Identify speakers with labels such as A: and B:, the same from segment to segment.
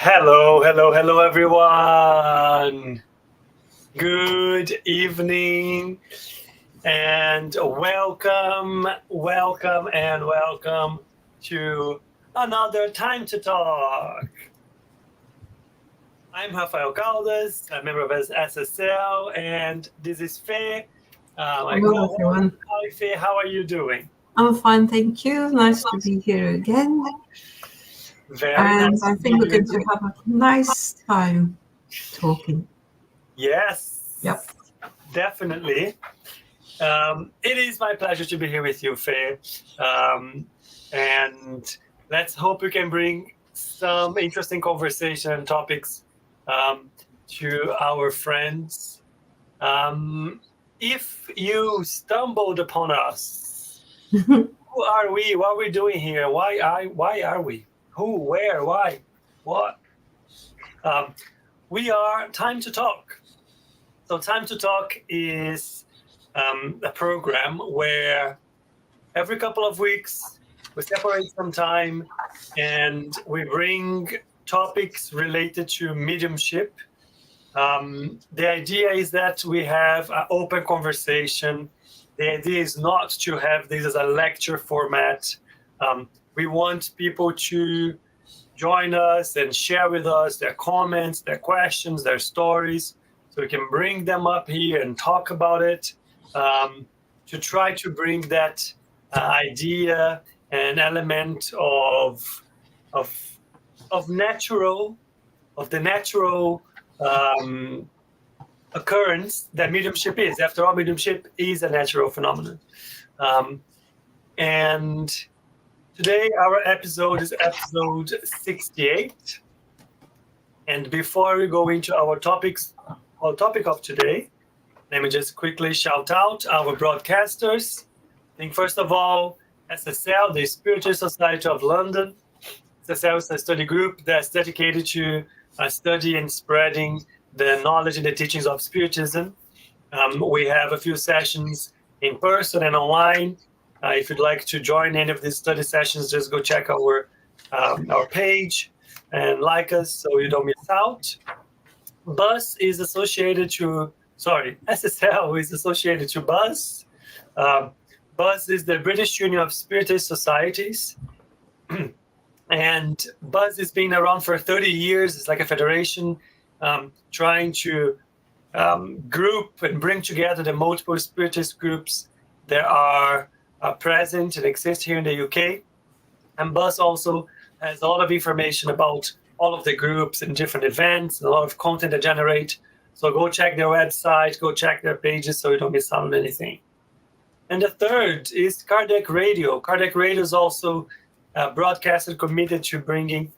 A: Hello, everyone. Good evening and welcome to another Time to Talk. I'm Rafael Caldas, a member of SSL, and this is Faye.
B: Hello, everyone.
A: Hi, Faye. How are you doing?
B: I'm fine, thank you. Nice to be here again.
A: Very
B: and
A: nice.
B: I think we're going to have a nice time talking.
A: Yes.
B: Yep.
A: Definitely. It is my pleasure to be here with you, Faye. And let's hope we can bring some interesting conversation and topics to our friends. If you stumbled upon us, who are we? What are we doing here? Why are we? Who, where, why, what? We are Time to Talk. So Time to Talk is a program where every couple of weeks we separate some time and we bring topics related to mediumship. The idea is that we have an open conversation. The idea is not to have this as a lecture format. We want people to join us and share with us their comments, their questions, their stories, so we can bring them up here and talk about it, to try to bring that idea and element of the natural occurrence that mediumship is. After all, mediumship is a natural phenomenon. And today our episode is episode 68. And before we go into our topic of today, let me just quickly shout out our broadcasters. I think first of all, SSL, the Spiritual Society of London. SSL is a study group that's dedicated to study and spreading the knowledge and the teachings of Spiritism. We have a few sessions in person and online. If you'd like to join any of these study sessions, just go check our page and like us so you don't miss out. SSL is associated to BUZZ. BUZZ is the British Union of Spiritist Societies. And BUZZ has been around for 30 years. It's like a federation trying to group and bring together the multiple spiritist groups that are present and exist here in the UK. And BUZZ also has a lot of information about all of the groups and different events and a lot of content they generate. So go check their website, go check their pages so you don't miss out on anything. And the third is Kardec Radio. Kardec Radio is also broadcasted, committed to bringing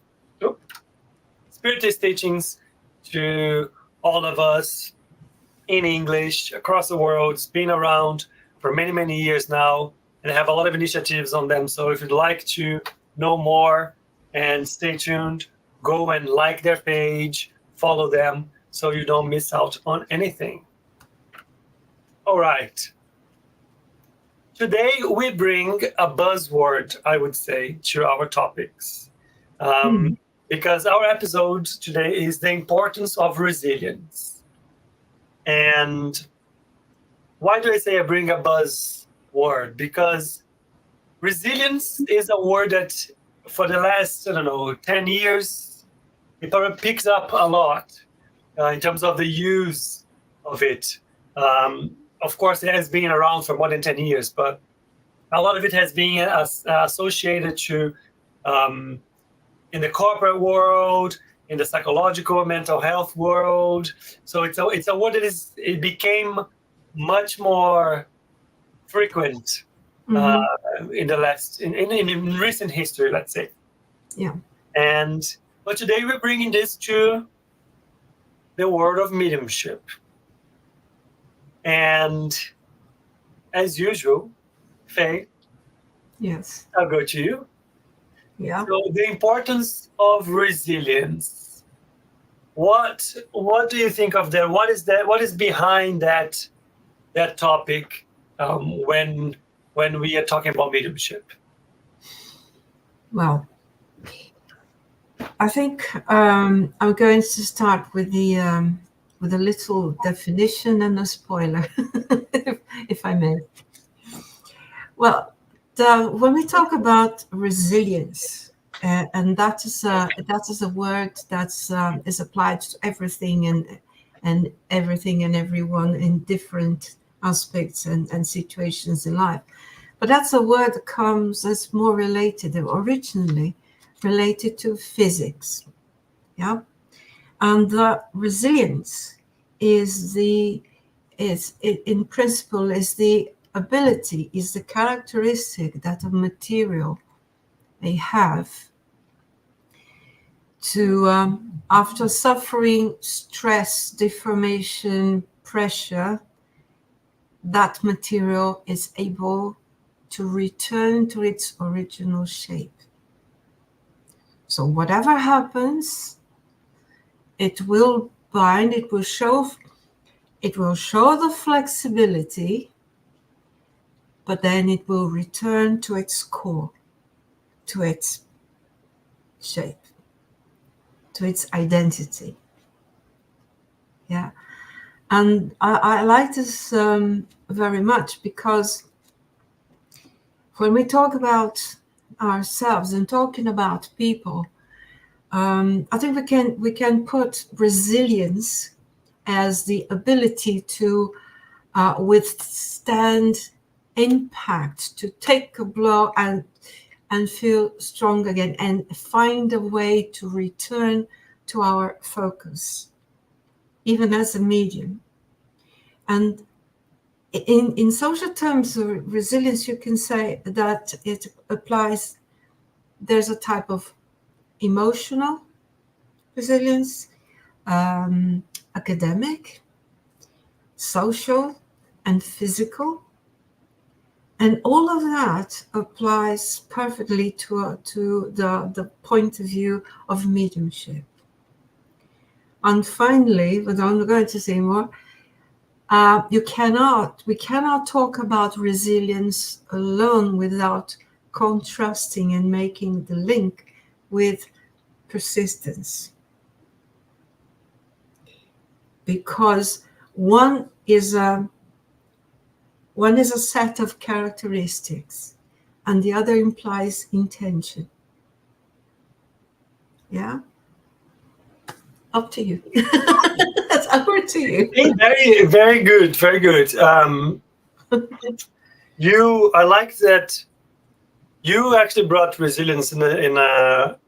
A: Spiritist teachings to all of us in English across the world. It's been around for many, many years now and have a lot of initiatives on them. So if you'd like to know more and stay tuned, go and like their page, follow them so you don't miss out on anything. All right. Today we bring a buzzword, I would say, to our topics. Because our episode today is the importance of resilience. And why do I say I bring a buzzword? Because resilience is a word that for the last, 10 years, it probably picks up a lot in terms of the use of it. Of course, it has been around for more than 10 years, but a lot of it has been associated to in the corporate world, in the psychological, mental health world. So it's a word that it became much more frequent in recent history, let's say.
B: Yeah.
A: But today we're bringing this to the world of mediumship. And as usual, Faye,
B: Yes.
A: I'll go to you.
B: Yeah.
A: So the importance of resilience. What do you think of that? What is that? What is behind that topic when we are talking about mediumship?
B: Well, I think I'm going to start with a little definition and a spoiler, if I may. Well, when we talk about resilience, and that is a word that's is applied to everything and everything and everyone in different aspects and situations in life. But that's a word that comes as more related, originally related to physics. Yeah. And the resilience is in principle, is the ability, is the characteristic that a material may have to, after suffering stress, deformation, pressure, that material is able to return to its original shape. So whatever happens, it will bind, it will show the flexibility, but then it will return to its core, to its shape, to its identity. Yeah. And I like this very much, because when we talk about ourselves and talking about people, I think we can put resilience as the ability to withstand impact, to take a blow and feel strong again, and find a way to return to our focus, even as a medium. And in social terms, resilience, you can say that it applies, there's a type of emotional resilience, academic, social, and physical. And all of that applies perfectly to the point of view of mediumship. And finally, but I'm going to say more, we cannot talk about resilience alone without contrasting and making the link with persistence. Because one is a set of characteristics, and the other implies intention. Yeah? Up to you. That's over to you.
A: Very, very good, very good. I like that you actually brought resilience in the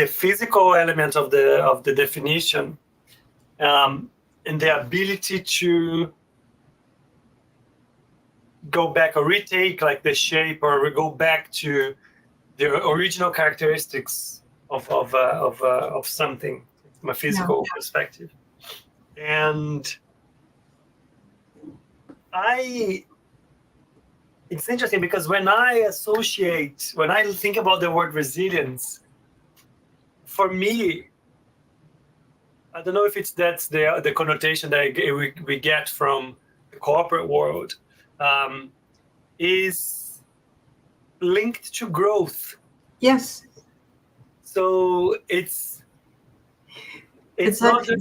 A: physical element of the definition, and the ability to go back or retake like the shape, or go back to the original characteristics of something from a physical perspective. And it's interesting, because when I think about the word resilience, for me, I don't know if that's the connotation that we get from the corporate world, is linked to growth.
B: Yes.
A: So it's
B: Exactly.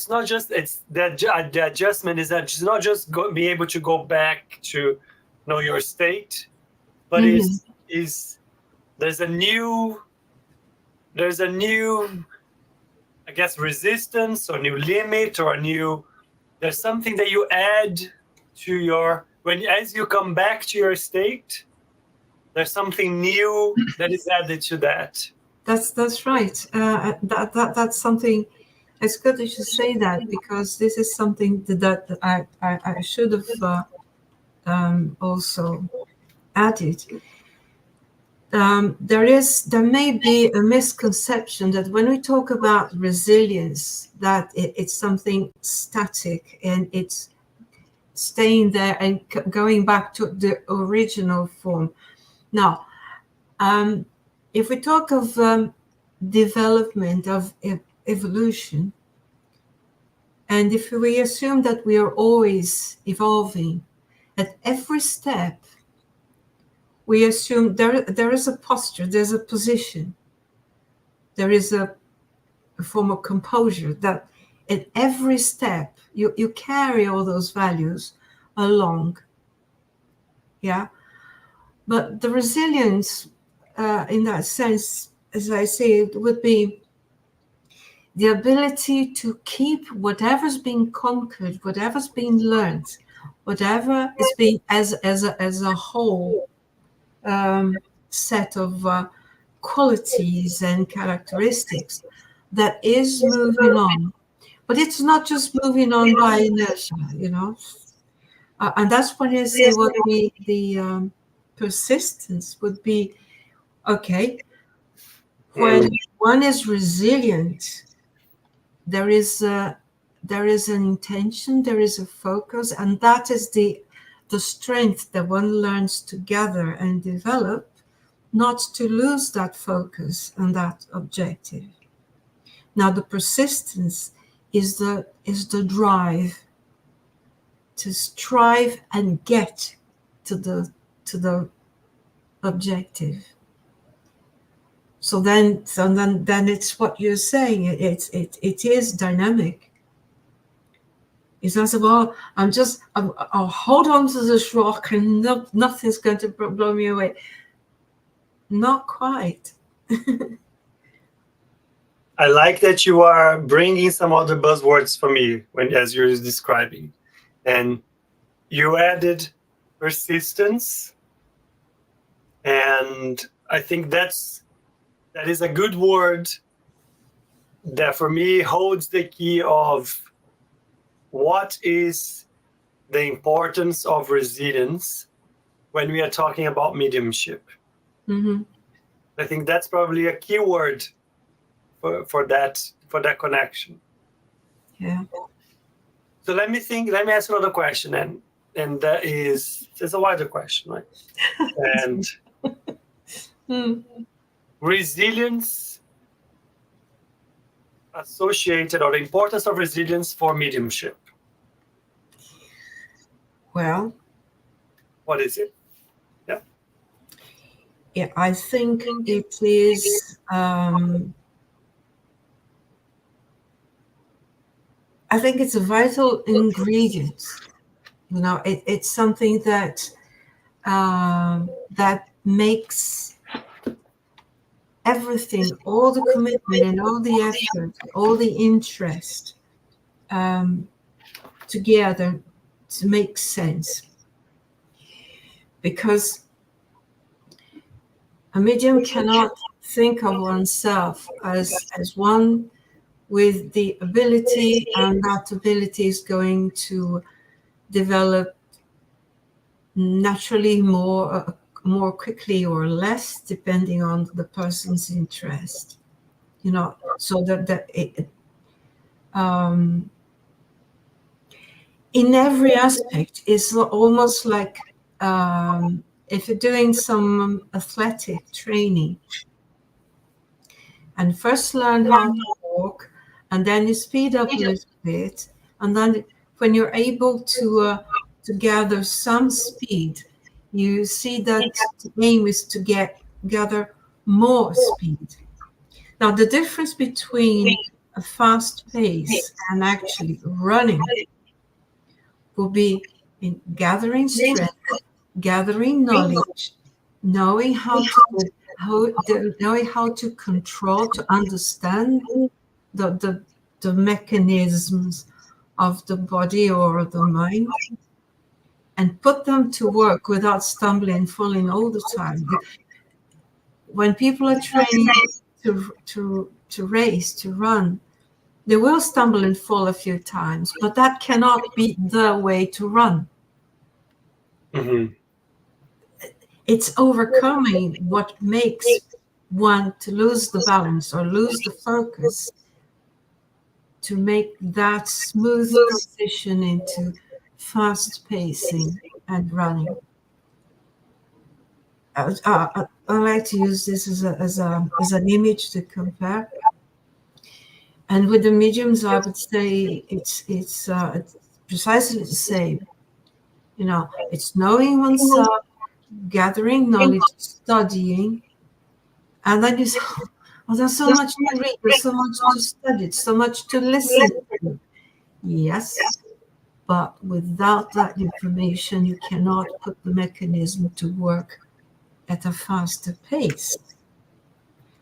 A: not just the adjustment is that it's not just being able to go back to know your state, but there's a new I guess resistance, or new limit, or there's something that you add to as you come back to your state, there's something new that is added to that.
B: That's right. That's something. It's good that you say that, because this is something that I should have also added. There may be a misconception that when we talk about resilience, that it's something static and it's staying there and going back to the original form. Now, if we talk of development, of evolution, and if we assume that we are always evolving, at every step, we assume there is a posture, there's a position. there is a form of composure that at every step you carry all those values along. Yeah. But the resilience, in that sense, as I say, it would be the ability to keep whatever's being conquered, whatever's being learned, whatever is being as a whole set of qualities and characteristics that is moving on. But it's not just moving on by inertia, and that's when I say what the persistence would be. Okay, when one is resilient, there is an intention, there is a focus, and that is the strength that one learns to gather and develop, not to lose that focus and that objective. Now, the persistence is the drive to strive and get to the objective. So then it's what you're saying. It is dynamic. It's not, well, I'll hold on to this rock and nothing's going to blow me away. Not quite.
A: I like that you are bringing some other buzzwords for me as you're describing. And you added persistence. And I think that is a good word that for me holds the key of what is the importance of resilience when we are talking about mediumship.
B: Mm-hmm.
A: I think that's probably a key word for that connection.
B: Yeah.
A: So let me ask another question, and that is, it's a wider question, right? And resilience associated, or the importance of resilience for mediumship.
B: Well,
A: what is it?
B: Yeah, I think it is. I think it's a vital ingredient. It's something that that makes everything, all the commitment and all the effort, all the interest together to make sense. Because a medium cannot think of oneself as one with the ability, and that ability is going to develop naturally more quickly or less, depending on the person's interest. So that in every aspect, it's almost like if you're doing some athletic training and first learn how to walk, and then you speed up a little bit, and then when you're able to gather some speed, you see that the aim is to gather more speed. Now, the difference between a fast pace and actually running will be in gathering strength, gathering knowledge, knowing how to control, to understand the mechanisms of the body or the mind, and put them to work without stumbling, falling all the time. When people are training to race, to run, they will stumble and fall a few times, but that cannot be the way to run.
A: Mm-hmm.
B: It's overcoming what makes one to lose the balance or lose the focus, to make that smooth transition into fast pacing and running. I like to use this as an image to compare. And with the mediums, I would say it's precisely the same. It's knowing oneself, gathering knowledge, studying, and then you say, Oh, there's so much to read, there's so much to study, so much to listen to. Yes, but without that information, you cannot put the mechanism to work at a faster pace.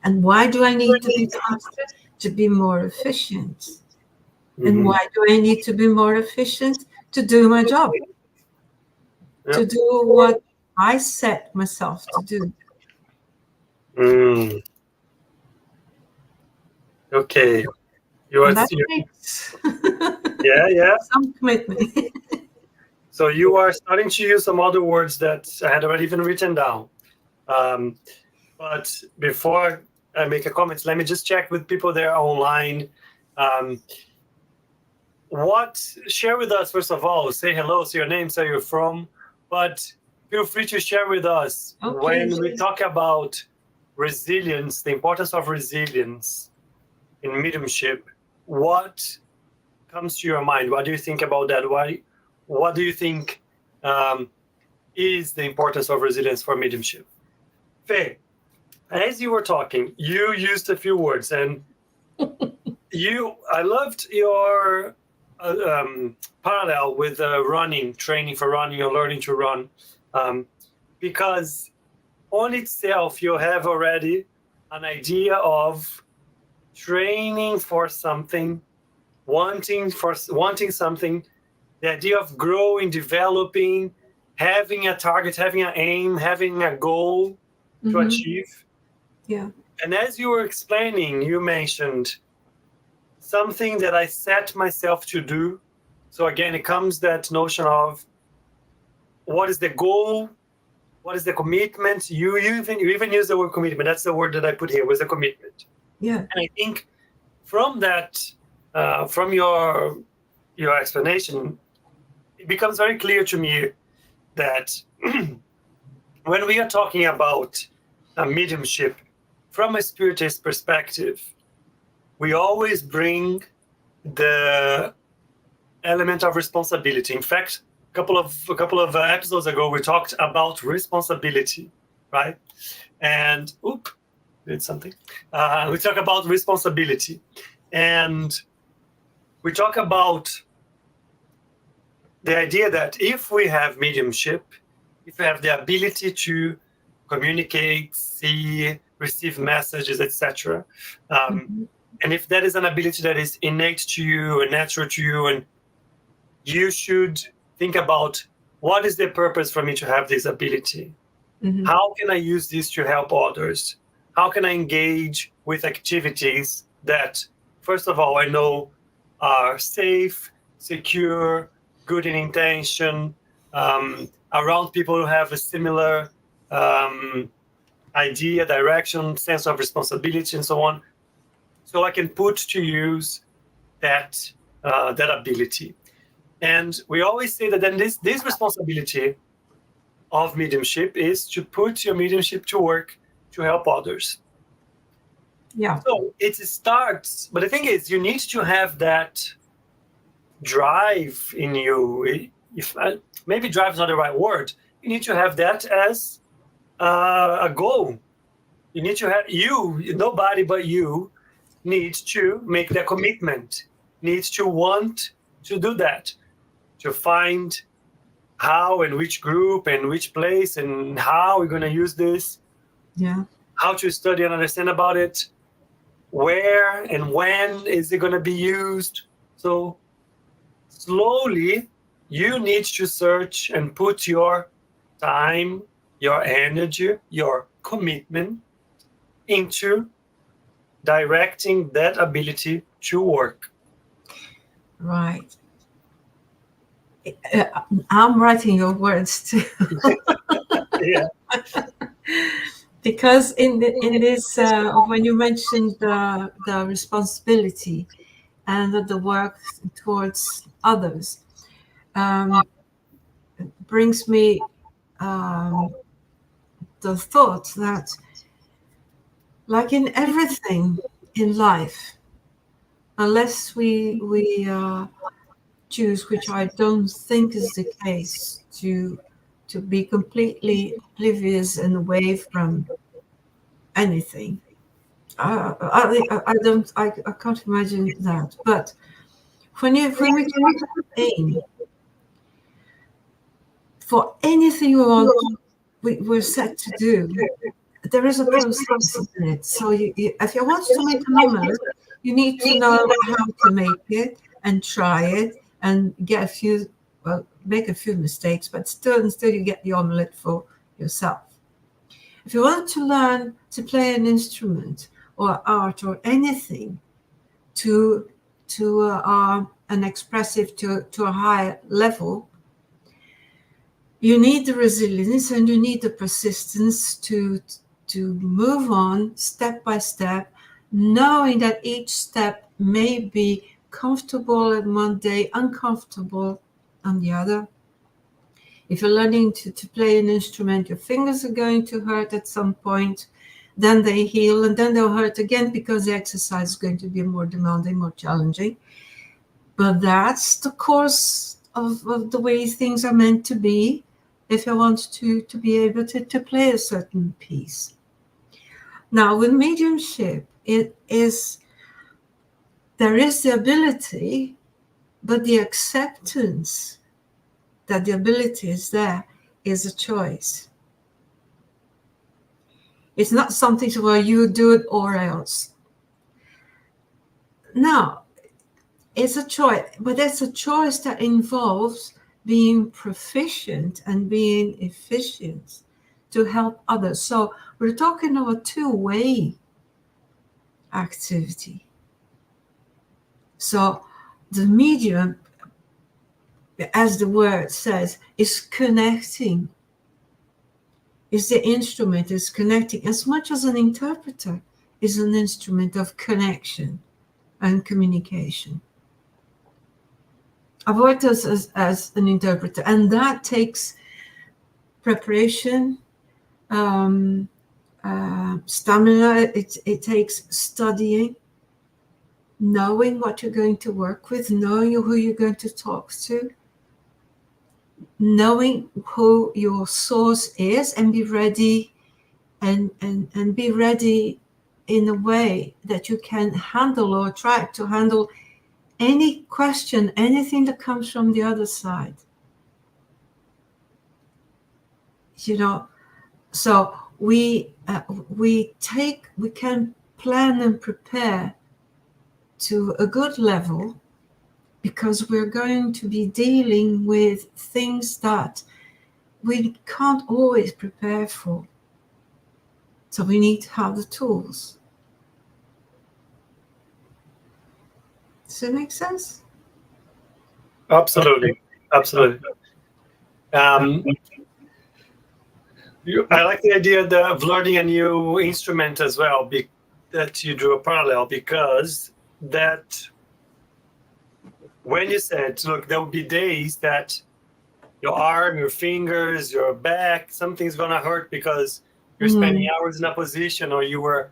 B: And why do I need to be faster? To be more efficient. And why do I need to be more efficient? To do my job, to do what I set myself to do.
A: Okay. You are
B: That takes some commitment.
A: So you are starting to use some other words that I had already even written down. But before I make a comment, let me just check with people there online. Share with us, first of all, say hello, say your name, say you're from, but feel free to share with us when we talk about resilience, the importance of resilience in mediumship. What comes to your mind? What do you think about that? What do you think is the importance of resilience for mediumship? Faye, as you were talking, you used a few words, and I loved your parallel with running, training for running or learning to run, because on itself you have already an idea of training for something, wanting something, the idea of growing, developing, having a target, having an aim, having a goal to achieve.
B: Yeah.
A: And as you were explaining, you mentioned something that I set myself to do. So again, it comes that notion of what is the goal, what is the commitment. You even use the word commitment. That's the word that I put here, was the commitment.
B: Yeah.
A: And I think from that, from your explanation, it becomes very clear to me that when we are talking about mediumship from a spiritist perspective, we always bring the element of responsibility. In fact, a couple of episodes ago, we talked about responsibility, right? And did something. We talk about responsibility, and we talk about the idea that if we have mediumship, if we have the ability to communicate, see, receive messages, etc., and if that is an ability that is innate to you and natural to you, and you should think about what is the purpose for me to have this ability? How can I use this to help others? How can I engage with activities that, first of all, I know are safe, secure, good in intention, around people who have a similar idea, direction, sense of responsibility, and so on. So I can put to use that ability. And we always say that then this responsibility of mediumship is to put your mediumship to work to help others.
B: Yeah.
A: So it starts, but the thing is, you need to have that drive in you. If maybe drive is not the right word, you need to have that as a goal. You need to have nobody but you needs to make that commitment, needs to want to do that, to find how and which group and which place and how we're going to use this, how to study and understand about it, where and when is it going to be used. So slowly you need to search and put your time, your energy, your commitment into directing that ability to work.
B: Right. I'm writing your words too.
A: Yeah.
B: Because in this, when you mentioned the responsibility and the work towards others, it brings me the thought that, like in everything in life, unless we choose, which I don't think is the case, to be completely oblivious and away from anything, I can't imagine that. But when we talk about aim, for anything we're set to do, there is a process in it. So if you want to make an omelette, you need to know how to make it and try it and make a few mistakes, but still you get the omelette for yourself. If you want to learn to play an instrument or art or anything to an expressive to a higher level, you need the resilience and you need the persistence to move on step by step, knowing that each step may be comfortable and one day uncomfortable on the other. If you're learning to play an instrument, your fingers are going to hurt at some point, then they heal, and then they'll hurt again because the exercise is going to be more demanding, more challenging. But that's the course of the way things are meant to be if you want to be able to play a certain piece. Now, with mediumship, there is the ability, but the acceptance that the ability is there is a choice. It's not something where you do it or else. No, it's a choice, but it's a choice that involves being proficient and being efficient to help others. So we're talking about a two-way activity. So the medium, as the word says, is connecting. Is the instrument is connecting as much as an interpreter is an instrument of connection and communication. I've worked as an interpreter, and that takes preparation, stamina. It takes studying, knowing what you're going to work with, knowing who you're going to talk to, knowing who your source is, and be ready and be ready in a way that you can handle or try to handle any question, anything that comes from the other side. So we can plan and prepare to a good level because we're going to be dealing with things that we can't always prepare for. So we need to have the tools. Does that make sense?
A: Absolutely. I like the idea of learning a new instrument as well, that you drew a parallel, because that when you said, look, there will be days that your arm, your fingers, your back, something's going to hurt because you're spending hours in a position, or you were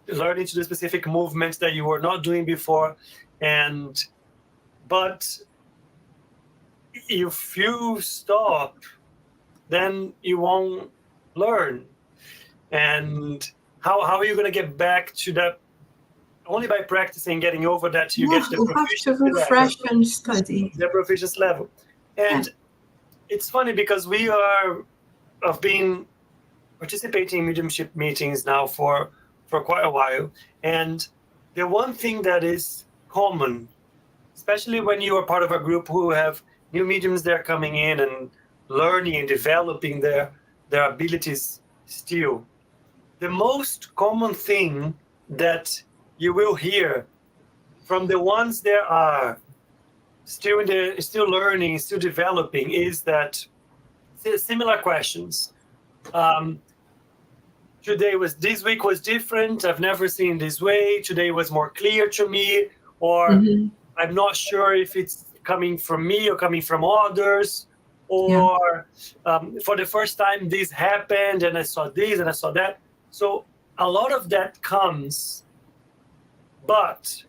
A: learning to do specific movements that you were not doing before. But if you stop, then you won't learn. And how are you going to get back to that? Only by practicing, getting over that, you get the proficiency level.
B: Refresh and study.
A: The proficiency level. And it's funny because we have been participating in mediumship meetings now for quite a while. And the one thing that is common, especially when you are part of a group who have new mediums that are coming in and learning and developing their abilities still, the most common thing that you will hear from the ones that are still learning, still developing, is that similar questions. This week was different. I've never seen this way. Today was more clear to me, or I'm not sure if it's coming from me or coming from others, or for the first time this happened and I saw this and I saw that. So a lot of that comes, but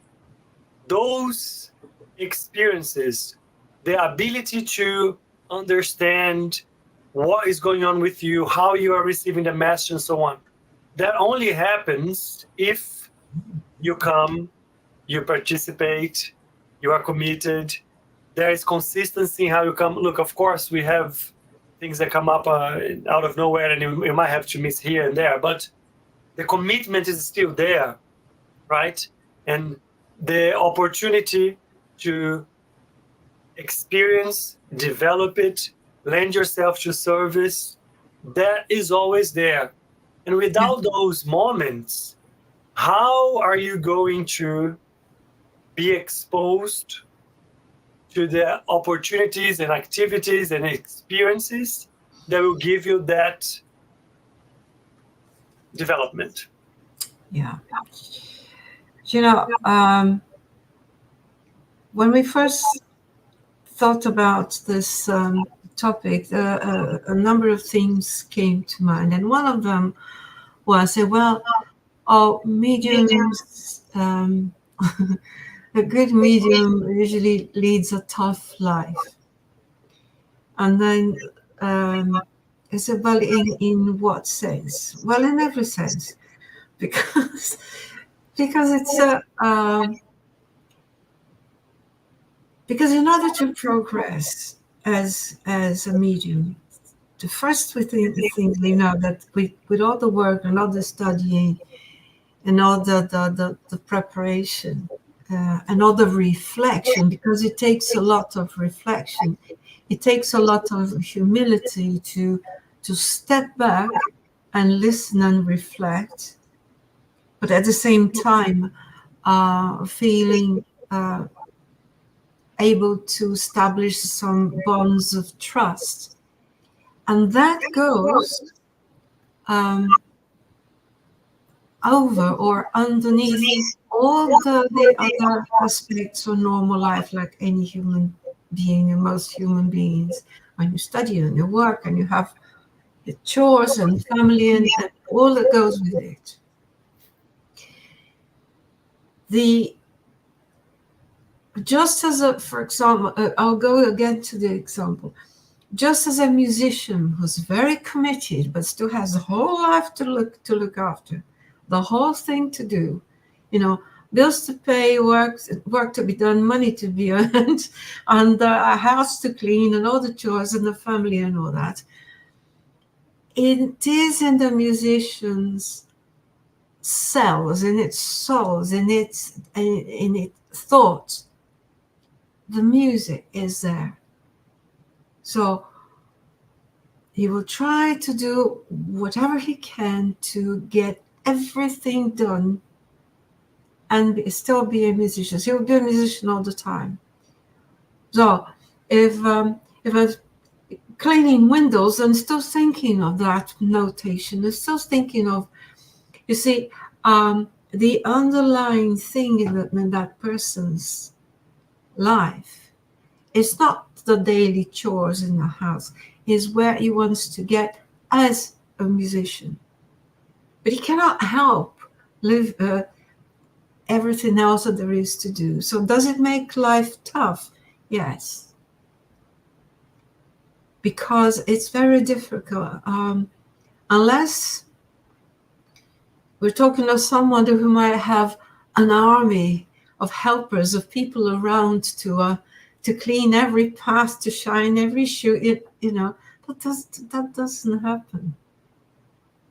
A: those experiences, the ability to understand what is going on with you, how you are receiving the message and so on, that only happens if you come, you participate, you are committed. There is consistency in how you come. Look, of course, we have things that come up out of nowhere, and you might have to miss here and there, but the commitment is still there, right? And the opportunity to experience, develop it, lend yourself to service, that is always there. And without those moments, how are you going to be exposed to the opportunities and activities and experiences that will give you that development?
B: Yeah. When we first thought about this topic, a number of things came to mind. And one of them was, mediums, a good medium usually leads a tough life. And then I said, well, in what sense? Well, in every sense, because it's because in order to progress as a medium, the first thing we know that with all the work and all the studying and all the preparation and all the reflection, because it takes a lot of reflection, it takes a lot of humility to step back and listen and reflect, but at the same time feeling able to establish some bonds of trust. And that goes over or underneath all the other aspects of normal life, like any human being and most human beings. When you study and you work and you have your chores and family and all that goes with it. Just as for example, I'll go again to the example. Just as a musician who's very committed, but still has the whole life to look after, the whole thing to do, bills to pay, work to be done, money to be earned, and a house to clean, and all the chores and the family and all that. It is in the musician's cells, in its souls, in its thoughts. The music is there. So he will try to do whatever he can to get everything done and still be a musician. He'll be a musician all the time. So if I'm cleaning windows, I'm still thinking of that notation. I'm still thinking of, you see, the underlying thing in that person's life is not the daily chores in the house, is where he wants to get as a musician. But he cannot help live everything else that there is to do. So does it make life tough? Yes. Because it's very difficult. Unless we're talking of someone who might have an army of helpers, of people around to clean every path, to shine every shoe, that doesn't happen.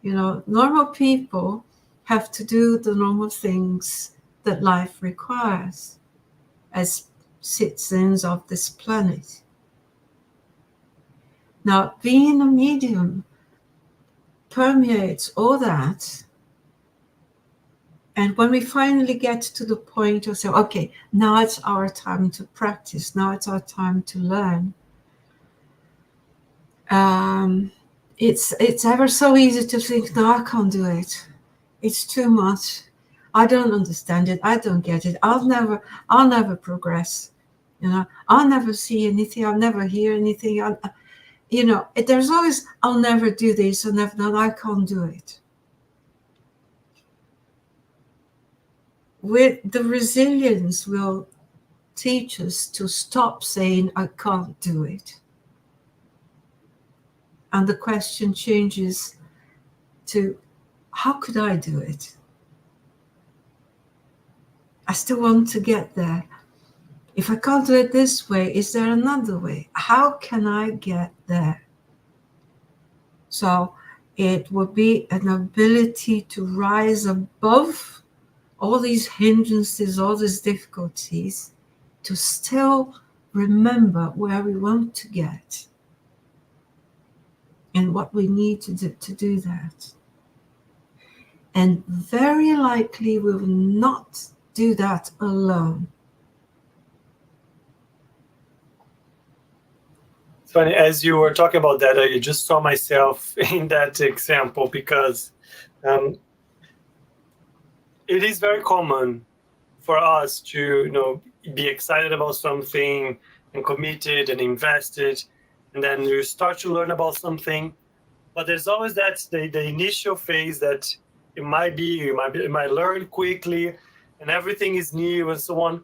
B: Normal people have to do the normal things that life requires as citizens of this planet. Now, being a medium permeates all that. And when we finally get to the point of saying, okay, now it's our time to practice, now it's our time to learn, it's ever so easy to think, no, I can't do it. It's too much. I don't understand it. I don't get it. I'll never progress. I'll never see anything. I'll never hear anything. There's always, I'll never do this. I can't do it. With the resilience will teach us to stop saying, I can't do it. And the question changes to, how could I do it? I still want to get there. If I can't do it this way, is there another way? How can I get there? So it would be an ability to rise above all these hindrances, all these difficulties, to still remember where we want to get and what we need to do that. And very likely we will not do that alone.
A: It's funny, as you were talking about that, I just saw myself in that example, because it is very common for us to, be excited about something and committed and invested, and then you start to learn about something, but there's always the initial phase that you might learn quickly, and everything is new and so on,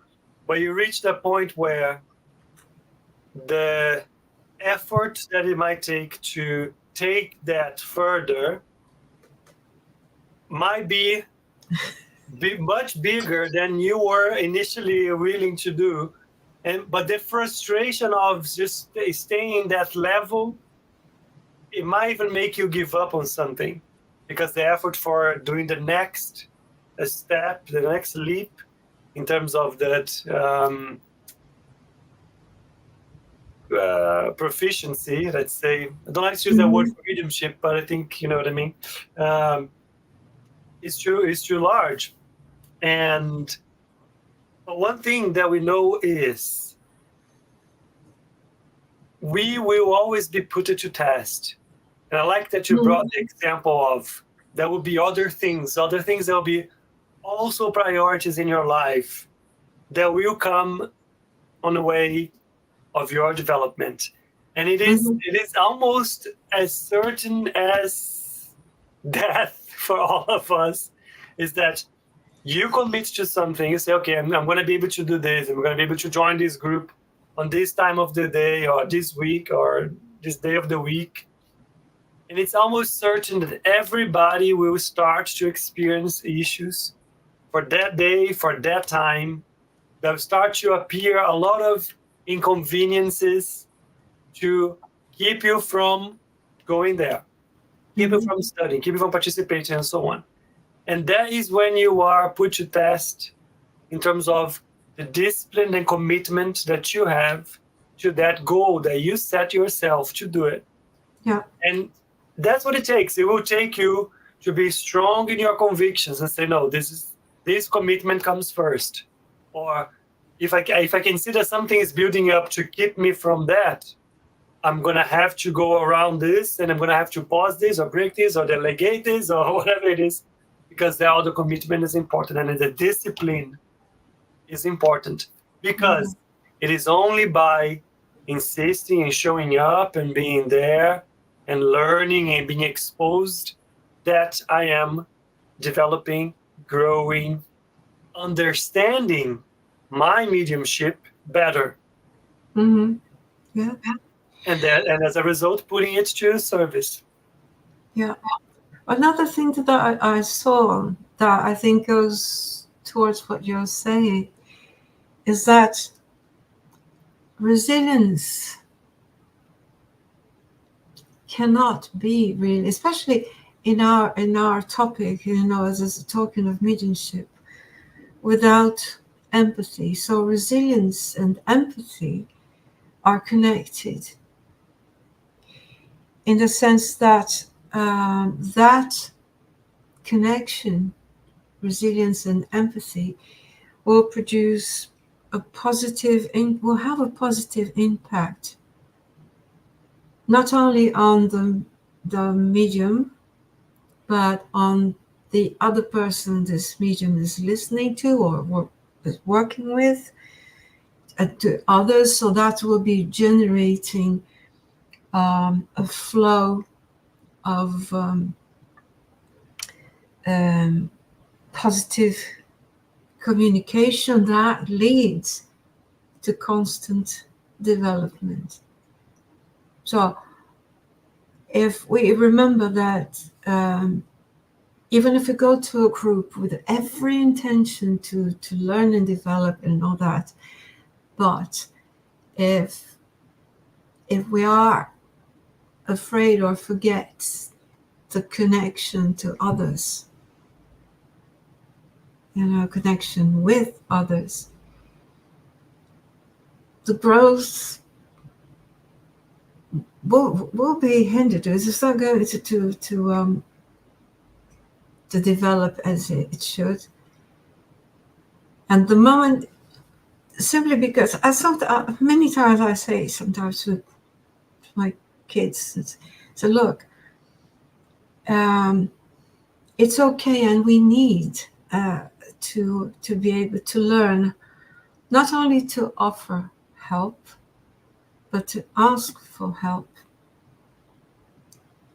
A: but you reach that point where the effort that it might take to take that further might be much bigger than you were initially willing to do, but the frustration of just staying in that level, it might even make you give up on something, because the effort for doing the next step, the next leap in terms of that proficiency, let's say, I don't like to use that word for mediumship, but I think you know what I mean, it's too large. And one thing that we know is we will always be put to test. And I like that you brought the example of there will be other things that will be also priorities in your life that will come on the way of your development. And it is almost as certain as death for all of us, is that you commit to something, you say, okay, I'm going to be able to do this, I'm going to be able to join this group on this time of the day or this week or this day of the week. And it's almost certain that everybody will start to experience issues for that day, for that time. There'll start to appear a lot of inconveniences to keep you from going there, keep you from studying, keep you from participating, and so on. And that is when you are put to test in terms of the discipline and commitment that you have to that goal that you set yourself to do it.
B: Yeah.
A: And that's what it takes. It will take you to be strong in your convictions and say, no, this commitment comes first. Or if I consider something is building up to keep me from that, I'm going to have to go around this, and I'm going to have to pause this or break this or delegate this or whatever it is, because the other commitment is important, and the discipline is important, because it is only by insisting and showing up and being there and learning and being exposed that I am developing, growing, understanding my mediumship better.
B: Yeah.
A: And as a result, putting it to service.
B: Yeah. Another thing that I saw that I think goes towards what you're saying is that resilience cannot be really, especially in our topic, as a token of mediumship, without empathy. So resilience and empathy are connected in the sense that that connection, resilience and empathy, will produce will have a positive impact, not only on the medium, but on the other person this medium is listening to or is working with, to others. So that will be generating a flow of positive communication that leads to constant development. So if we remember that even if we go to a group with every intention to learn and develop and all that, but if we are afraid or forget the connection to others, connection with others, the growth will be hindered. It's not going to develop as it should. And the moment, simply because many times I say sometimes with my kids, so look, it's okay, and we need to be able to learn not only to offer help, but to ask for help.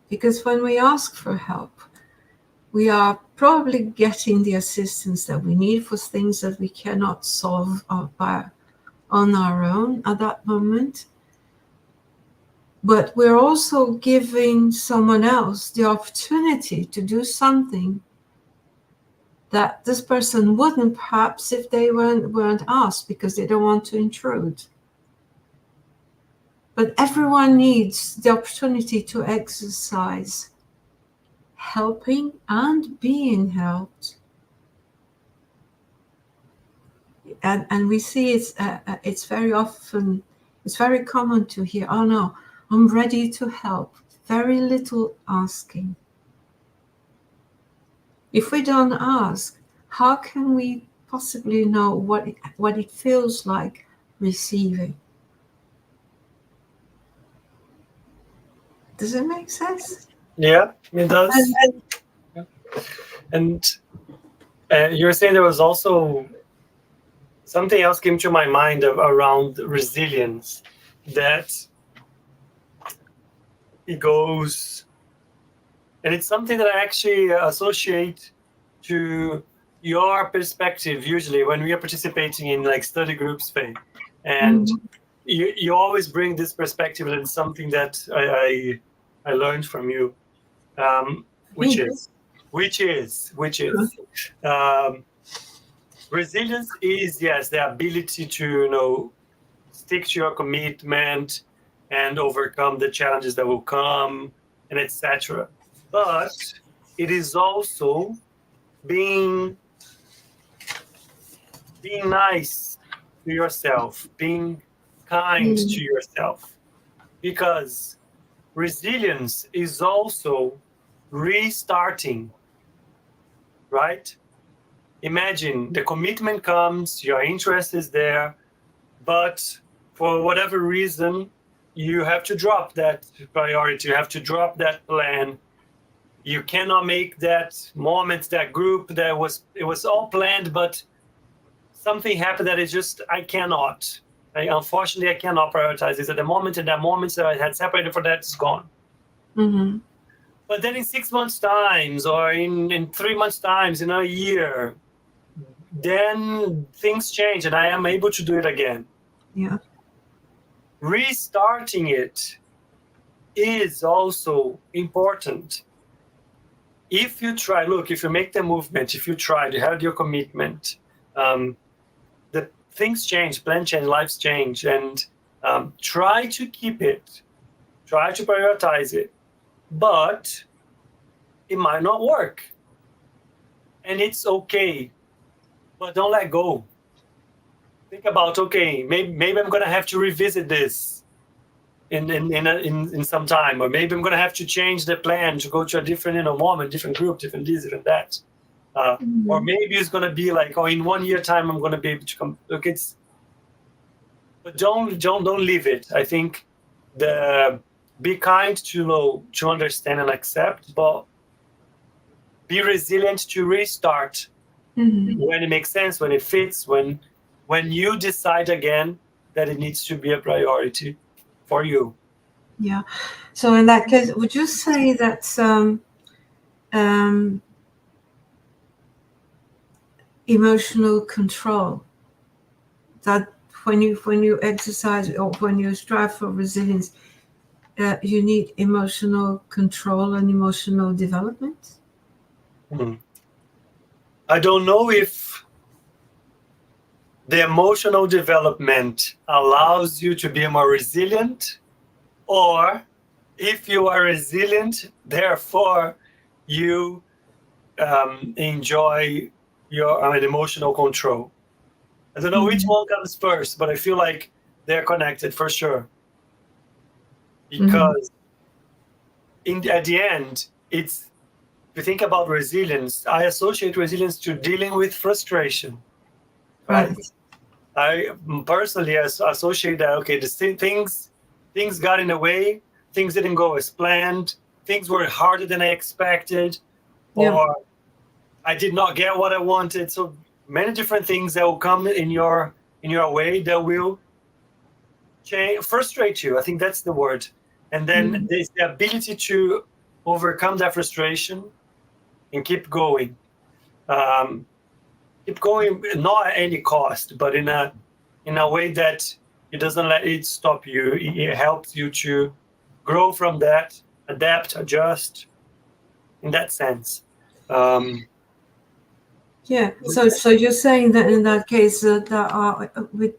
B: Because when we ask for help, we are probably getting the assistance that we need for things that we cannot solve on our own at that moment. But we're also giving someone else the opportunity to do something that this person wouldn't, perhaps, if they weren't asked, because they don't want to intrude. But everyone needs the opportunity to exercise helping and being helped. And we see it's very often, it's very common to hear, oh no, I'm ready to help. Very little asking. If we don't ask, how can we possibly know what it feels like receiving? Does it make sense?
A: Yeah, it does. And you were saying there was also something else came to my mind around resilience, that it goes, and it's something that I actually associate to your perspective usually when we are participating in like study groups, Faye. And you always bring this perspective, and it's something that I learned from you, which is resilience is, yes, the ability to stick to your commitment and overcome the challenges that will come, and etc. But it is also being nice to yourself, being kind to yourself, because resilience is also restarting, right? Imagine the commitment comes, your interest is there, but for whatever reason, you have to drop that priority, you have to drop that plan. You cannot make that moment, that group, it was all planned, but something happened that is just, I cannot. Unfortunately, I cannot prioritize this at the moment, and that moment that I had separated for that is gone.
B: Mm-hmm.
A: But then in 6 months' times, or in 3 months' times, in a year, then things change and I am able to do it again.
B: Yeah.
A: Restarting it is also important. If you try, look, if you make the movement, if you try, you have your commitment, the things change, plans change, lives change, and try to keep it, try to prioritize it, but it might not work. And it's okay, but don't let go. Think about, okay, maybe I'm going to have to revisit this in some time, or maybe I'm going to have to change the plan to go to a different moment, different group, different this, different that. Or maybe it's going to be like, in 1 year time, I'm going to be able to come. Look, but don't leave it. I think be kind to understand and accept, but be resilient to restart when it makes sense, when it fits, when you decide again that it needs to be a priority for you.
B: Yeah. So in that case, would you say that emotional control, that when you exercise or when you strive for resilience, you need emotional control and emotional development?
A: I don't know if the emotional development allows you to be more resilient, or if you are resilient, therefore you enjoy your emotional control. I don't know which one comes first, but I feel like they're connected for sure. Because at the end, it's, if you think about resilience, I associate resilience to dealing with frustration. Right? I personally associate that, okay, things got in the way, things didn't go as planned, things were harder than I expected, or I did not get what I wanted. So many different things that will come in your way that will frustrate you. I think that's the word. And then there's the ability to overcome that frustration and keep going. Keep going, not at any cost, but in a way that it doesn't let it stop you. It helps you to grow from that, adapt, adjust, in that sense.
B: Yeah. So you're saying that in that case, with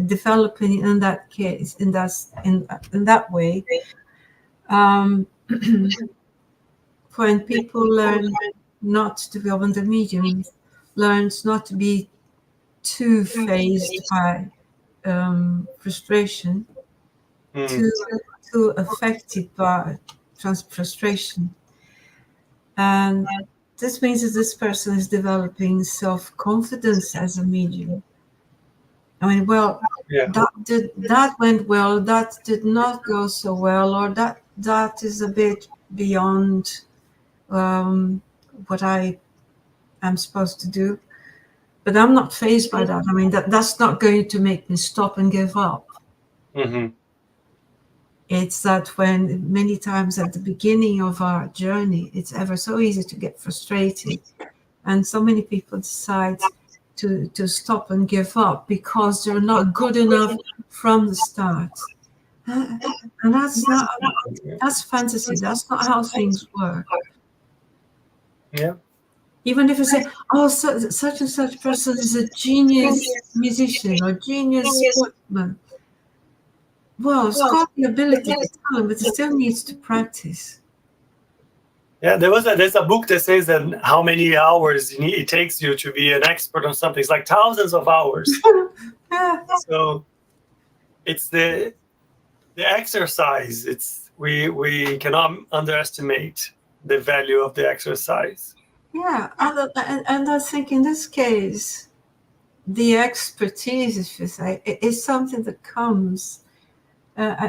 B: developing in that case, in that way, when people learn not to develop in the medium, learns not to be too fazed by frustration, too affected by frustration, and this means that this person is developing self-confidence as a medium. I mean, well, that went well, that did not go so well, or that is a bit beyond what I am supposed to do. But I'm not fazed by that. I mean, that's not going to make me stop and give up. It's that when many times at the beginning of our journey, it's ever so easy to get frustrated. And so many people decide to stop and give up because they're not good enough from the start. And that's fantasy. That's not how things work.
A: Yeah.
B: Even if you say, oh, such and such person is a genius musician or genius sportsman. Well, it's got the ability to talent, but it still needs to practice.
A: Yeah, there's a book that says that how many hours it takes you to be an expert on something. It's like thousands of hours. So it's the exercise. It's we cannot underestimate the value of the exercise.
B: Yeah, and I think in this case, the expertise, if you say, is something that comes.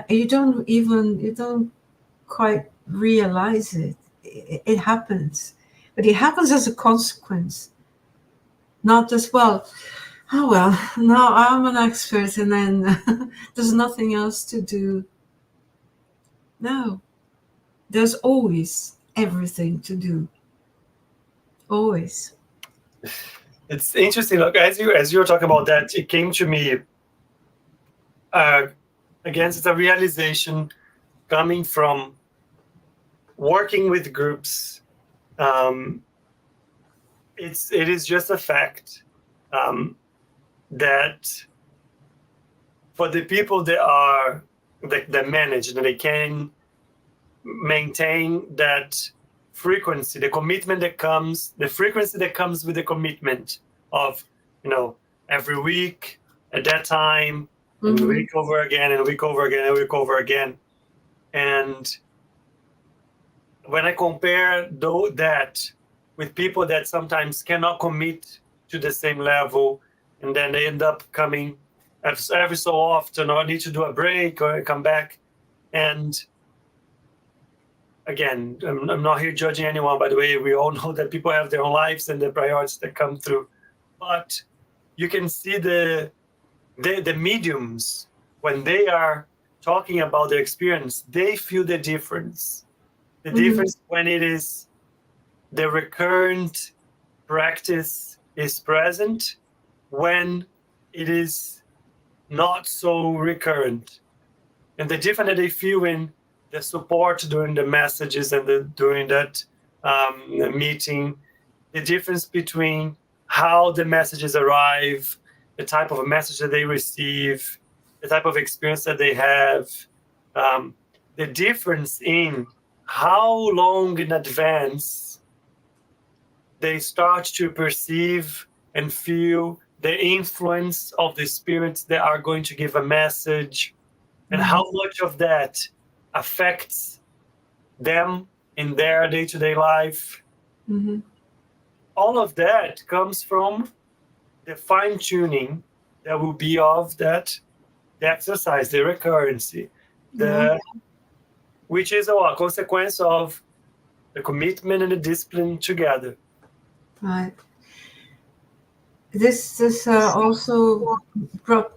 B: You don't quite realize it. It happens, but it happens as a consequence, not as well. Oh well, now I'm an expert, and then there's nothing else to do. No, there's always everything to do. Always.
A: It's interesting. Look, as you were talking about that, it came to me. Again, it's a realization coming from working with groups. It is just a fact that for the people that manage, that they can maintain that frequency, the commitment that comes, the frequency that comes with the commitment of, every week at that time, and week over again, and week over again, and week over again. And when I compare that with people that sometimes cannot commit to the same level, and then they end up coming every so often, or need to do a break or come back. And again, I'm not here judging anyone, by the way. We all know that people have their own lives and the priorities that come through. But you can see the mediums, when they are talking about their experience, they feel the difference. The difference when it is the recurrent practice is present, when it is not so recurrent. And the difference that they feel in the support during the messages and during that meeting, the difference between how the messages arrive, the type of a message that they receive, the type of experience that they have, the difference in how long in advance they start to perceive and feel the influence of the spirits that are going to give a message, and how much of that affects them in their day-to-day life.
B: Mm-hmm.
A: All of that comes from the fine-tuning that will be of that, the exercise, the recurrency, which is a consequence of the commitment and the discipline together.
B: Right. This also brought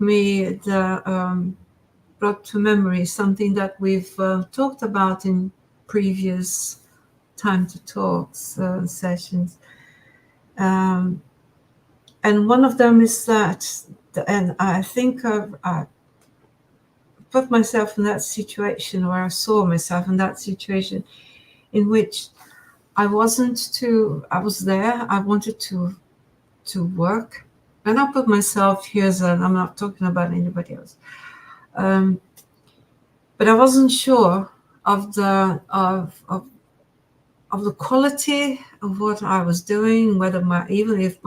B: to memory something that we've talked about in previous Time to Talks sessions. And one of them is that, and I think I put myself in that situation, or I saw myself in that situation, in which I was there, I wanted to work, and I put myself here, and I'm not talking about anybody else, but I wasn't sure of the quality of what I was doing, whether even if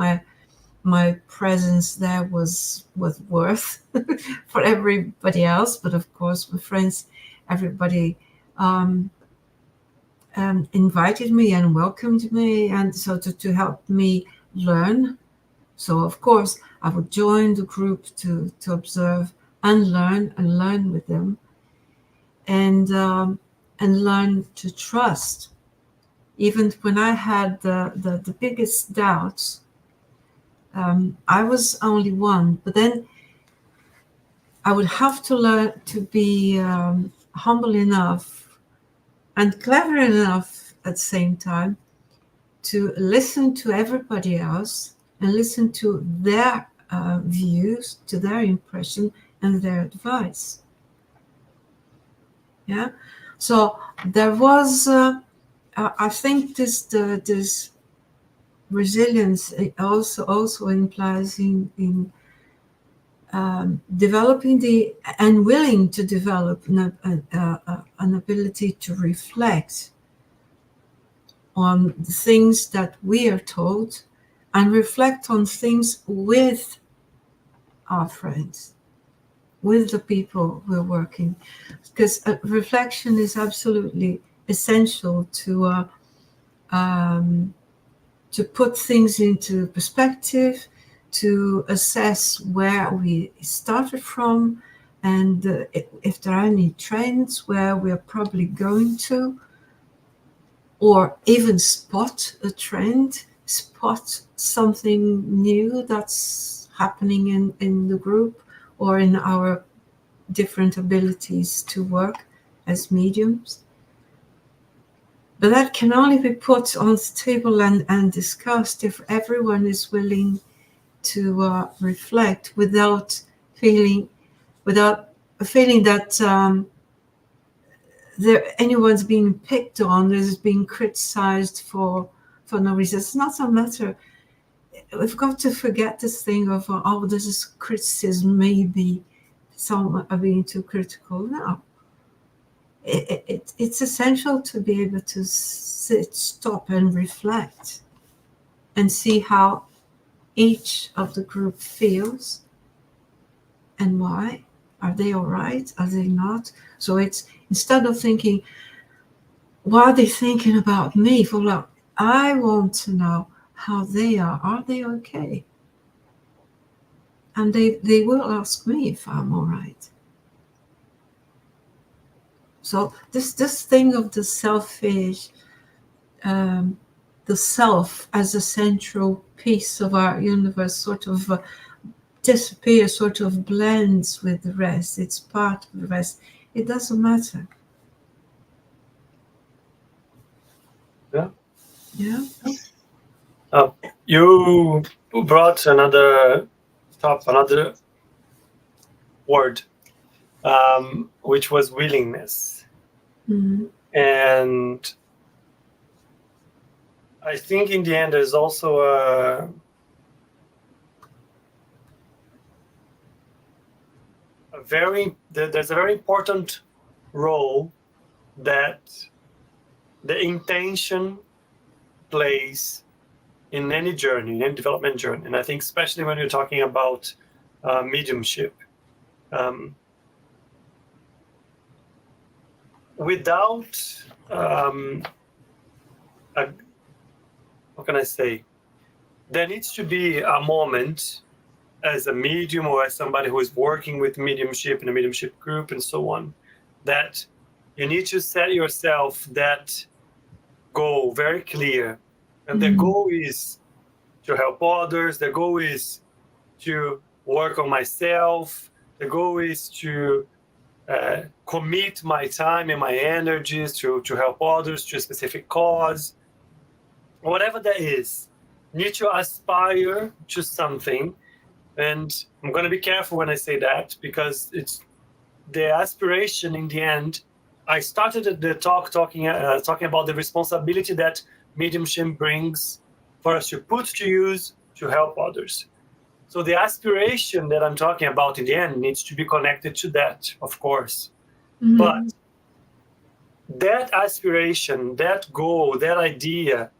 B: my presence there was worth for everybody else. But of course, my friends, everybody invited me and welcomed me, and so to help me learn. So of course, I would join the group to observe and learn with them, and learn to trust. Even when I had the biggest doubts, I was only one, but then I would have to learn to be humble enough and clever enough at the same time to listen to everybody else and listen to their views, to their impression and their advice. Yeah. So there was, I think this resilience also implies in developing and willing to develop an ability to reflect on the things that we are told, and reflect on things with our friends, with the people we're working, because reflection is absolutely essential to put things into perspective, to assess where we started from, and if there are any trends where we're probably going to, or even spot a trend, spot something new that's happening in the group or in our different abilities to work as mediums. But that can only be put on the table and discussed if everyone is willing to reflect without feeling that anyone's being picked on, is being criticized for no reason. It's not a matter. We've got to forget this thing of this is criticism. Maybe some are being too critical. No, it's essential to be able to stop and reflect, and see how each of the group feels and why. Are they all right? Are they not? So it's, instead of thinking, what are they thinking about me? Well, I want to know how they are. Are they okay? And they will ask me if I'm all right. So this thing of the selfish, the self as a central piece of our universe sort of disappears, sort of blends with the rest. It's part of the rest. It doesn't matter.
A: Yeah.
B: Yeah.
A: You brought another word, which was willingness.
B: Mm-hmm.
A: And I think in the end there's also there's a very important role that the intention plays in any journey, in any development journey. And I think especially when you're talking about mediumship, without what can I say? There needs to be a moment as a medium or as somebody who is working with mediumship in a mediumship group and so on, that you need to set yourself that goal very clear. And the goal is to help others. The goal is to work on myself. The goal is to commit my time and my energies to help others to a specific cause. Whatever that is, need to aspire to something. And I'm going to be careful when I say that, because it's the aspiration in the end. I started the talk talking about the responsibility that mediumship brings for us to put to use to help others. So the aspiration that I'm talking about in the end needs to be connected to that, of course. But that aspiration, that goal, that idea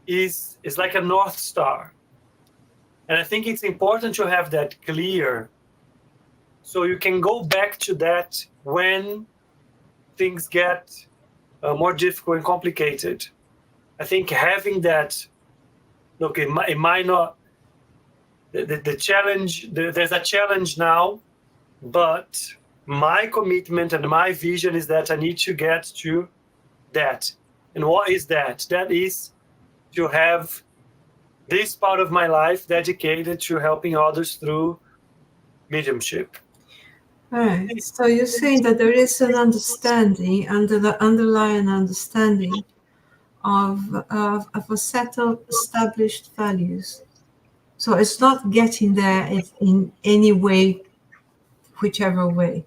A: is like a North Star. And I think it's important to have that clear so you can go back to that when things get more difficult and complicated. I think having that, look, it might not, the challenge, there's a challenge now, but my commitment and my vision is that I need to get to that. And what is that? That is to have this part of my life dedicated to helping others through mediumship.
B: Right. So you're saying that there is an understanding, under the underlying understanding of a set of established values. So it's not getting there in any way, whichever way.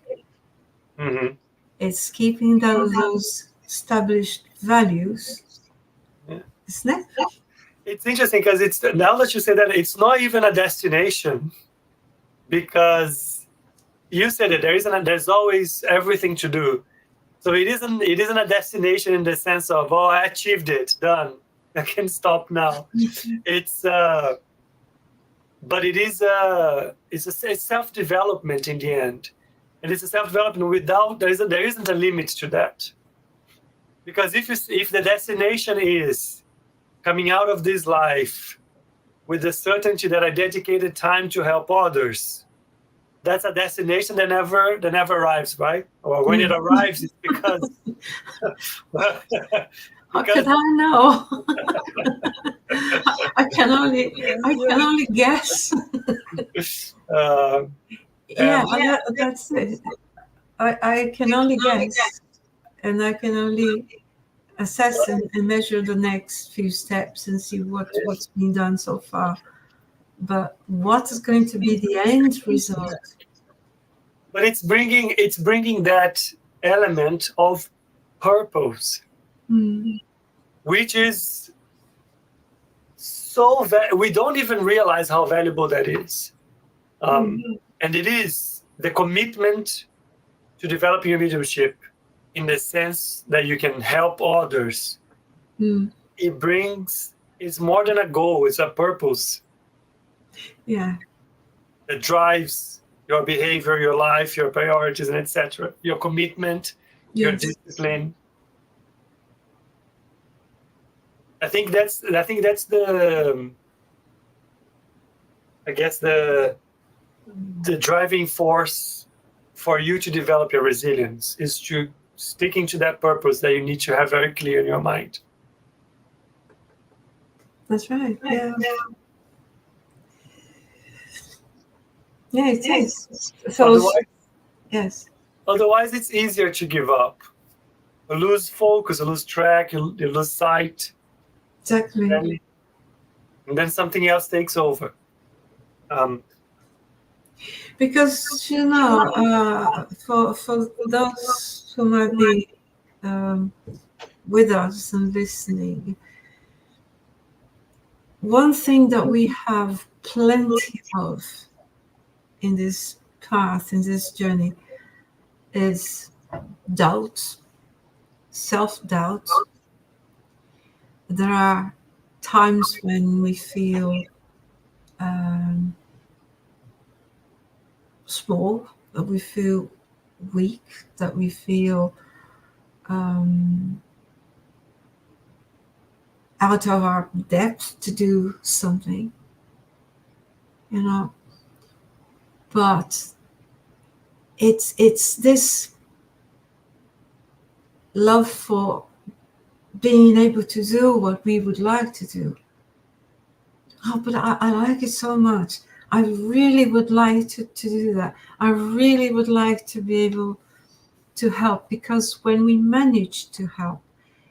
A: Mm-hmm.
B: It's keeping those established values, isn't it?
A: It's interesting because it's, now that you say that, it's not even a destination, because you said it, there's always everything to do. So it isn't a destination in the sense of, oh, I achieved it, done, I can stop now. It's but it is it's self-development in the end, and it's a self-development without there isn't a limit to that, because if the destination is coming out of this life with the certainty that I dedicated time to help others, that's a destination that never arrives, right? Or when it arrives, it's because
B: how can I know? I can only guess. That's it. I can only guess, and I can only assess and measure the next few steps and see what's been done so far. But what is going to be the end result?
A: But it's bringing that element of purpose, which is so we don't even realize how valuable that is. And it is the commitment to developing your mediumship in the sense that you can help others. It's more than a goal, it's a purpose.
B: Yeah.
A: That drives your behavior, your life, your priorities, and etc. Your commitment, your discipline. I think that's the driving force for you to develop your resilience, is to sticking to that purpose that you need to have very clear in your mind.
B: That's right. Yeah. Yeah, it is. So yes.
A: Otherwise, it's easier to give up. You lose focus, you lose track, you lose sight.
B: Exactly.
A: And then something else takes over.
B: Because for those who might be with us and listening, one thing that we have plenty of in this path, in this journey, is doubt, self-doubt. There are times when we feel small, that we feel weak, that we feel out of our depth to do something, but it's this love for being able to do what we would like to do. But I like it so much. I really would like to do that. I really would like to be able to help, because when we manage to help,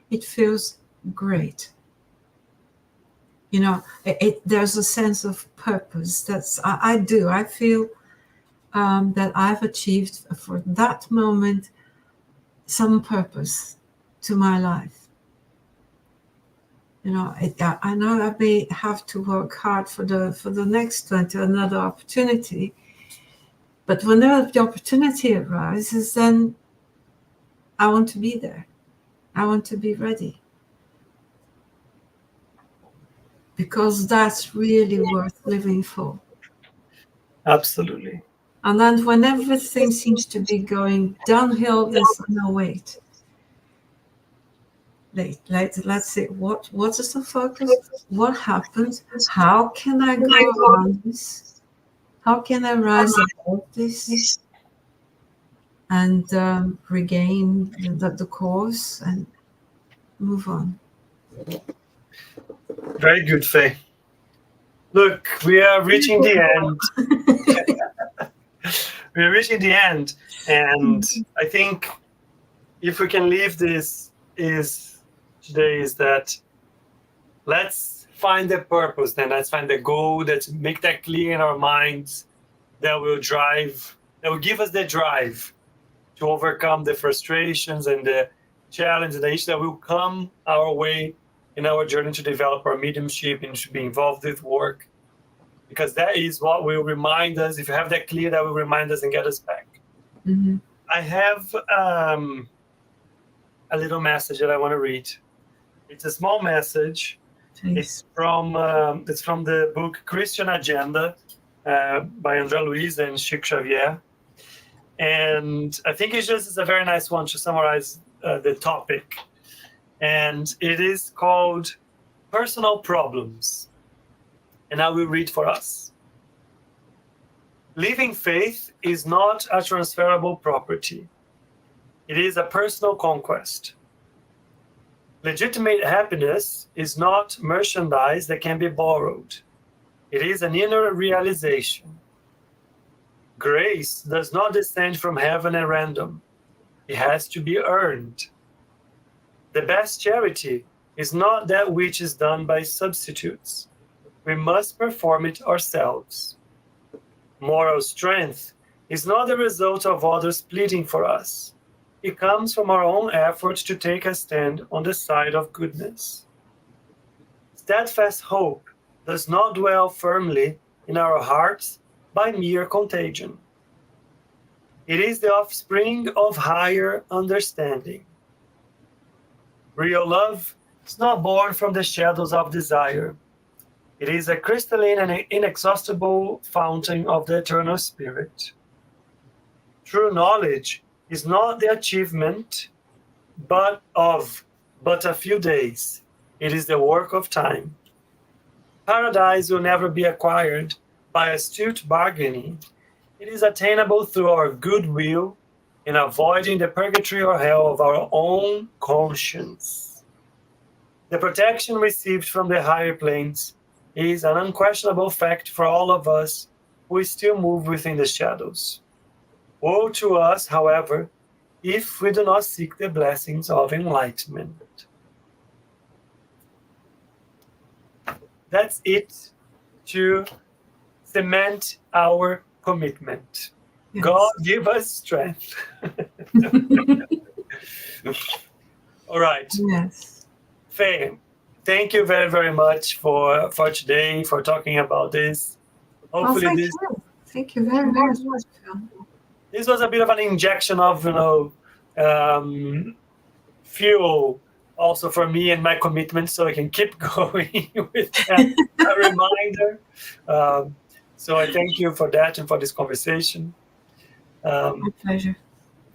B: it feels great. There's a sense of purpose. I feel that I've achieved for that moment some purpose to my life. I know I may have to work hard for the next one, to another opportunity, but whenever the opportunity arises, then I want to be there. I want to be ready, because that's really worth living for.
A: Absolutely.
B: And then when everything seems to be going downhill, there's no wait. Let's see, what is the focus? What happens? How can I go around this? How can I rise above this and regain the course and move on?
A: Very good, Faye. Look, we are reaching the end. We're reaching the end, and I think if we can leave this today is that let's find the purpose, then let's find the goal, let's make that clear in our minds, that will give us the drive to overcome the frustrations and the challenges and the issues that will come our way in our journey to develop our mediumship and to be involved with work. Because that is what will remind us, if you have that clear, that will remind us and get us back.
B: Mm-hmm.
A: I have a little message that I want to read. It's a small message.
B: Please.
A: It's from the book Christian Agenda by André Luiz and Chico Xavier. And I think it's a very nice one to summarize the topic. And it is called Personal Problems. And I will read for us. Living faith is not a transferable property. It is a personal conquest. Legitimate happiness is not merchandise that can be borrowed. It is an inner realization. Grace does not descend from heaven at random. It has to be earned. The best charity is not that which is done by substitutes. We must perform it ourselves. Moral strength is not the result of others pleading for us. It comes from our own effort to take a stand on the side of goodness. Steadfast hope does not dwell firmly in our hearts by mere contagion. It is the offspring of higher understanding. Real love is not born from the shadows of desire. It is a crystalline and inexhaustible fountain of the eternal spirit. True knowledge is not the achievement but a few days. It is the work of time. Paradise will never be acquired by astute bargaining. It is attainable through our goodwill in avoiding the purgatory or hell of our own conscience. The protection received from the higher planes is an unquestionable fact for all of us who still move within the shadows. Woe to us, however, if we do not seek the blessings of enlightenment. That's it to cement our commitment. Yes. God give us strength. All right.
B: Yes.
A: Faye, thank you very, very much for today, for talking about this. Hopefully,
B: thank you. Thank you very much.
A: This was a bit of an injection of, fuel also for me and my commitment, so I can keep going with a reminder. So I thank you for that and for this conversation.
B: My pleasure.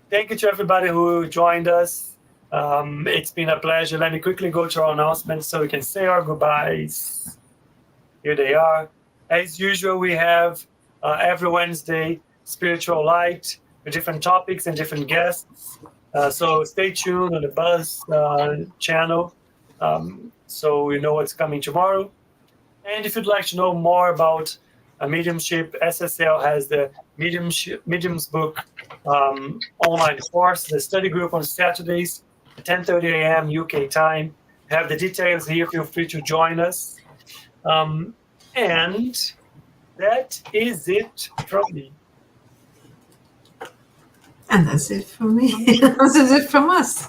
A: Thank you to everybody who joined us. It's been a pleasure. Let me quickly go to our announcements so we can say our goodbyes. Here they are. As usual, we have every Wednesday Spiritual Light with different topics and different guests. So stay tuned on the Buzz channel so you know what's coming tomorrow. And if you'd like to know more about mediumship, SSL has the Mediums book online course, the study group on Saturdays at 10:30 a.m. UK time. Have the details here. Feel free to join us. And that is it from me.
B: And that's it from me. That's it from us.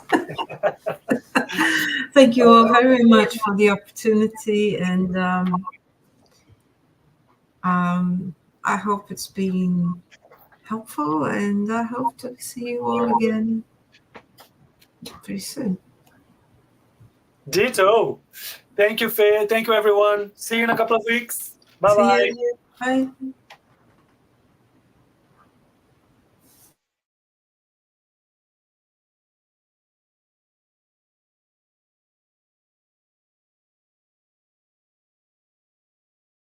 B: Thank you all very much for the opportunity, and I hope it's been helpful, and I hope to see you all again pretty soon.
A: Ditto. Thank you, Faye. Thank you, everyone. See you in a couple of weeks. Bye-bye.
B: Bye.